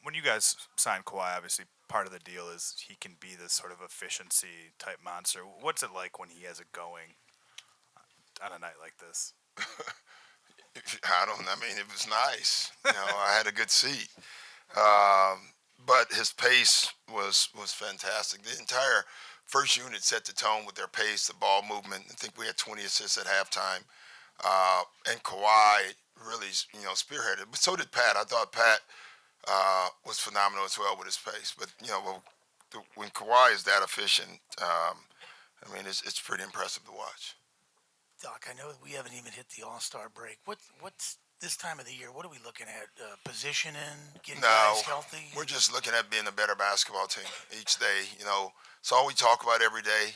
When you guys sign Kawhi, obviously part of the deal is he can be this sort of efficiency type monster. What's it like when he has it going on a night like this? I don't. I mean, it was nice. I had a good seat, um, but his pace was fantastic. The entire first unit set the tone with their pace, the ball movement. I think we had 20 assists at halftime, and Kawhi really, spearheaded. But so did Pat. I thought Pat was phenomenal as well with his pace. But when Kawhi is that efficient, I mean, it's pretty impressive to watch. Doc, I know we haven't even hit the All Star break. What's this time of the year? What are we looking at? Positioning, getting No, guys healthy. we're just looking at being a better basketball team each day. It's all we talk about every day.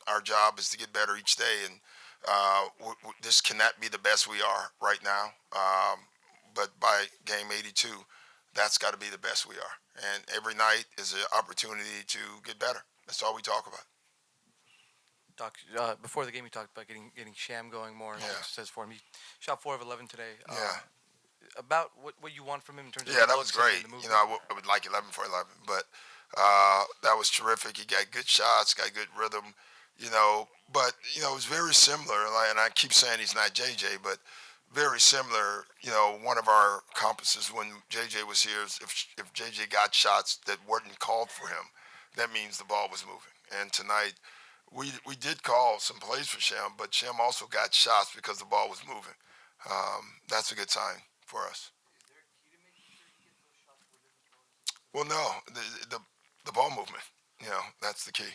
Our job is to get better each day, and this cannot be the best we are right now. But by game 82, that's got to be the best we are. And every night is an opportunity to get better. That's all we talk about. Doc, before the game, you talked about getting Sham going more and Yeah. says for him. He shot 4 of 11 today. Yeah. About what you want from him in terms of Yeah, that was looks and great. the movement. I would like 11 for 11, but that was terrific. He got good shots, got good rhythm, but, it was very similar. And I keep saying he's not JJ, but very similar. One of our compasses when JJ was here is if JJ got shots that weren't called for him, that means the ball was moving. And tonight, we did call some plays for Shem, but Shem also got shots because the ball was moving. That's a good sign for us. Well, no, the ball movement. That's the key.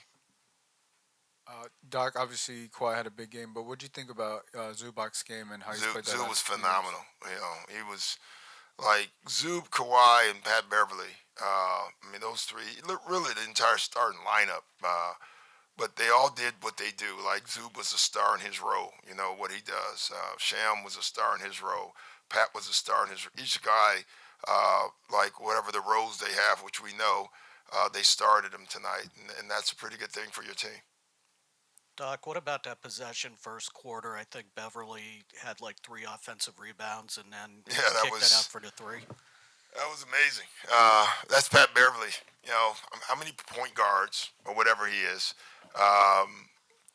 Doc, obviously Kawhi had a big game, but what do you think about Zubac's game and how he's Zoo, played that Zoo was last few games? phenomenal. He was like Zoob, Kawhi, and Pat Beverly. I mean, those three, really the entire starting lineup. But they all did what they do. Like Zoob was a star in his role. What he does. Sham was a star in his role. Pat was a star in his. Each guy, like whatever the roles they have, which we know, they started them tonight, and that's a pretty good thing for your team. Doc, what about that possession first quarter? I think Beverly had like three offensive rebounds and then Yeah, that kicked that out was for the three. that was amazing. That's Pat Beverly. How many point guards or whatever he is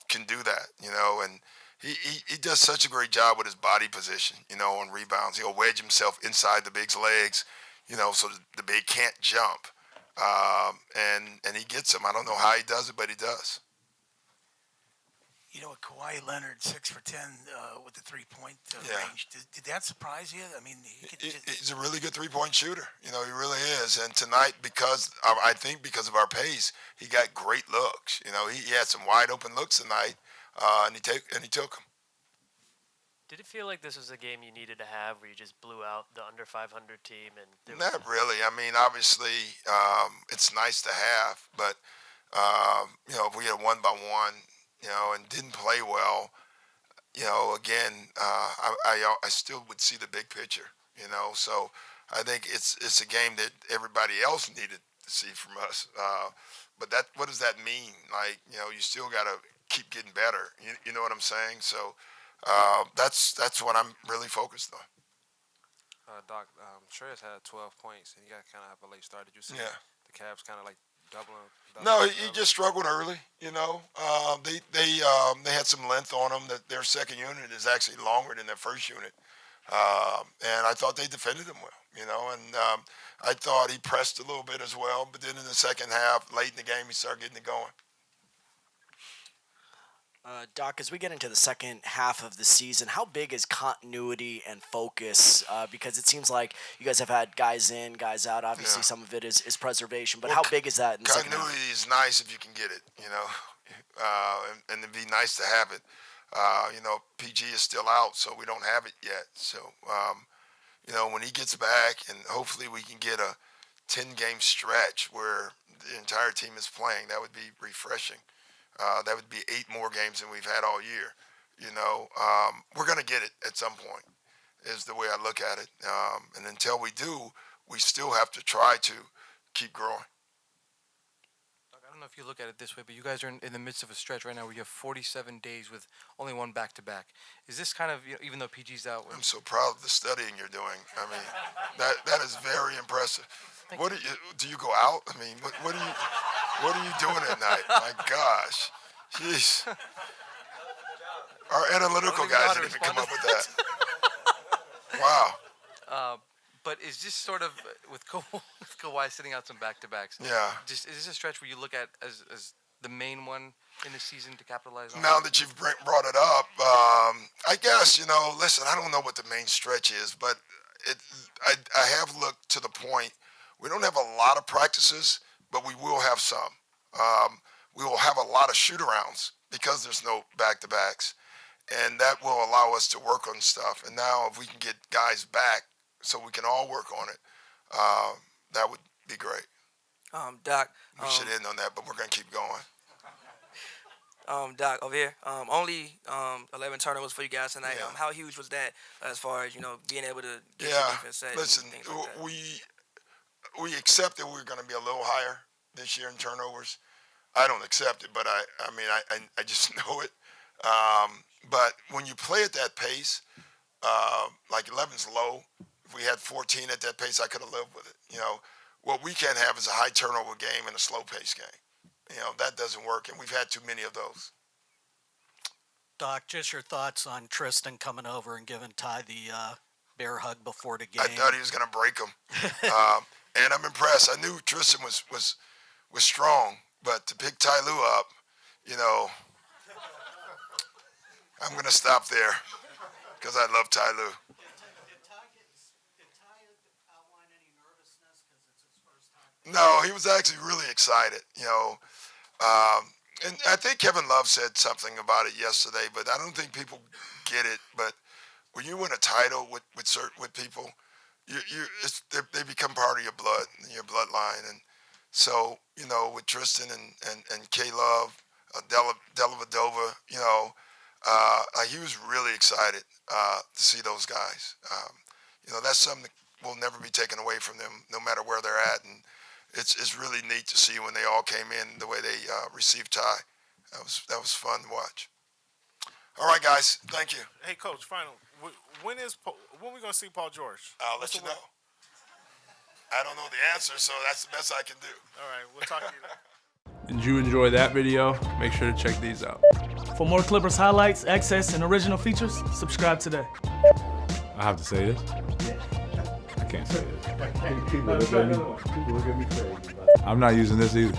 can do that? And he does such a great job with his body position. On rebounds, he'll wedge himself inside the big's legs. So the big can't jump. And he gets them. I don't know how he does it, but he does. With Kawhi Leonard, 6 for 10 with the 3 point Yeah. range. Did that surprise you? I mean, he could just, He's a really good 3 point shooter. He really is. And tonight, I think because of our pace, he got great looks. He had some wide open looks tonight, and he took them. Did it feel like this was a game you needed to have where you just blew out the under 500 team and there was Not really. I mean, obviously, it's nice to have, but if we had won by one, and didn't play well, again, I still would see the big picture. So I think it's a game that everybody else needed to see from us. But what does that mean? Like, you still got to keep getting better. You know what I'm saying? So that's what I'm really focused on. Doc, Trez had 12 points, and you got to kind of have a late start. Did you see Yeah. the Cavs kind of like doubling? No, he doubling? just struggled early. They had some length on them. That their second unit is actually longer than their first unit, and I thought they defended him well. And I thought he pressed a little bit as well. But then in the second half, late in the game, he started getting it going. Doc, as we get into the second half of the season, how big is continuity and focus? Because it seems like you guys have had guys in, guys out. Obviously, Yeah. some of it is preservation. But Well, how big is that in the second half? Continuity is nice if you can get it. And it'd be nice to have it. PG is still out, so we don't have it yet. So, when he gets back, and hopefully we can get a 10-game stretch where the entire team is playing, that would be refreshing. That would be 8 more games than we've had all year. We're going to get it at some point, is the way I look at it. And until we do, we still have to try to keep growing. Doc, I don't don't know if you look at it this way, but you guys are in the midst of a stretch right now where you have 47 days with only one back-to-back. Is this kind of, even though PG's out? I'm so proud of the studying you're doing. I mean, that is very impressive. What do you go out? I mean, what are you doing at night? My gosh, jeez. Our analytical guys didn't even come up with that. Wow. But is this sort of, with Kawhi sitting out some back-to-backs, Yeah. is this a stretch where you look at as the main one in the season to capitalize on? Now that you've brought it up, I guess, listen, I don't know what the main stretch is, but I have looked to the point. We don't have a lot of practices, but we will have some. We will have a lot of shoot-arounds because there's no back-to-backs, and that will allow us to work on stuff. And now if we can get guys back so we can all work on it, that would be great. Doc. We should end on that, but we're going to keep going. Doc, over here. Only 11 turnovers for you guys tonight. Yeah. How huge was that as far as, being able to get your Yeah, defense set listen, and things like that? we accepted we're going to be a little higher this year in turnovers. I don't accept it, but I just know it. But when you play at that pace, like 11's low. If we had 14 at that pace, I could have lived with it. What we can't have is a high turnover game and a slow pace game. That doesn't work, and we've had too many of those. Doc, just your thoughts on Tristan coming over and giving Ty the bear hug before the game. I thought he was going to break him, and I'm impressed. I knew Tristan was strong, but to pick Ty Lue up, I'm going to stop there because I love Ty Lue. No, he was actually really excited, and I think Kevin Love said something about it yesterday, but I don't think people get it. But when you win a title with people, they become part of your blood, your bloodline, and so with Tristan and K Love, Dellavedova, he was really excited to see those guys. That's something that will never be taken away from them, no matter where they're at, and it's really neat to see when they all came in the way they received Ty. That was fun to watch. All right, guys, thank you. Hey, Coach. Final. When we gonna see Paul George? I'll let you know. I don't know the answer, so that's the best I can do. All right, we'll talk to you later. Did you enjoy that video? Make sure to check these out. For more Clippers highlights, access, and original features, subscribe today. I have to say this? I can't say this. People look at me crazy. I'm not using this either.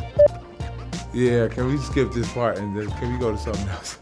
Yeah, can we skip this part and then can we go to something else?